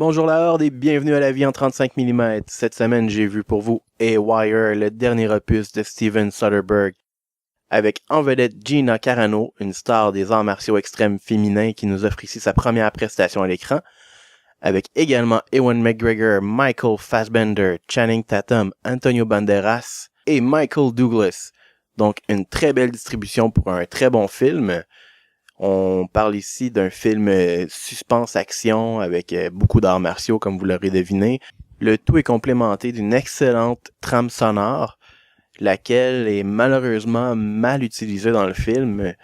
Bonjour la Horde et bienvenue à la vie en 35 mm. Cette semaine, j'ai vu pour vous Haywire, le dernier opus de Steven Soderbergh, avec en vedette Gina Carano, une star des arts martiaux extrêmes féminins qui nous offre ici sa première prestation à l'écran, avec également Ewan McGregor, Michael Fassbender, Channing Tatum, Antonio Banderas et Michael Douglas. Donc une très belle distribution pour un très bon film. On parle ici d'un film suspense-action avec beaucoup d'arts martiaux, comme vous l'aurez deviné. Le tout est complémenté d'une excellente trame sonore, laquelle est malheureusement mal utilisée dans le film.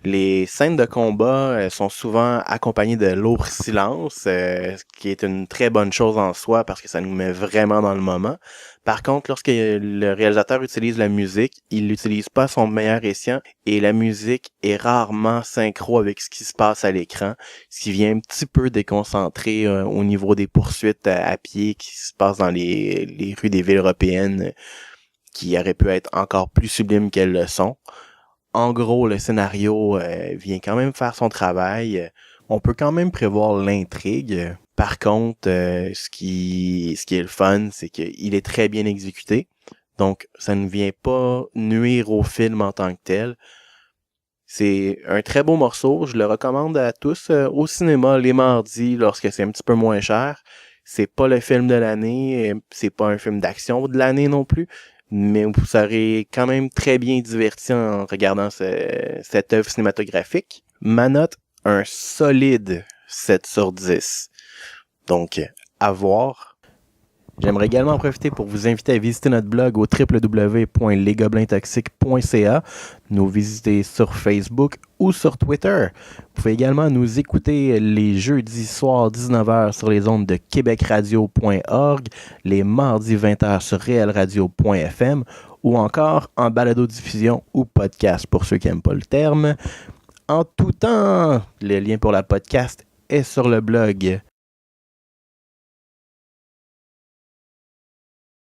Les scènes de combat sont souvent accompagnées de lourds silences, ce qui est une très bonne chose en soi parce que ça nous met vraiment dans le moment. Par contre, lorsque le réalisateur utilise la musique, il l'utilise pas à son meilleur escient et la musique est rarement synchro avec ce qui se passe à l'écran, ce qui vient un petit peu déconcentrer au niveau des poursuites à pied qui se passent dans les rues des villes européennes qui auraient pu être encore plus sublimes qu'elles le sont. En gros, le scénario vient quand même faire son travail. On peut quand même prévoir l'intrigue. Par contre, ce qui est le fun, c'est qu'il est très bien exécuté. Donc, ça ne vient pas nuire au film en tant que tel. C'est un très beau morceau. Je le recommande à tous au cinéma les mardis lorsque c'est un petit peu moins cher. C'est pas le film de l'année. C'est pas un film d'action de l'année non plus. Mais vous serez quand même très bien diverti en regardant cette œuvre cinématographique. Ma note, un solide 7 sur 10. Donc, à voir. J'aimerais également en profiter pour vous inviter à visiter notre blog au www.lesgoblintoxiques.ca, nous visiter sur Facebook ou sur Twitter. Vous pouvez également nous écouter les jeudis soirs 19h sur les ondes de québecradio.org, les mardis 20h sur realradio.fm ou encore en balado-diffusion ou podcast pour ceux qui n'aiment pas le terme. En tout temps, le lien pour la podcast est sur le blog.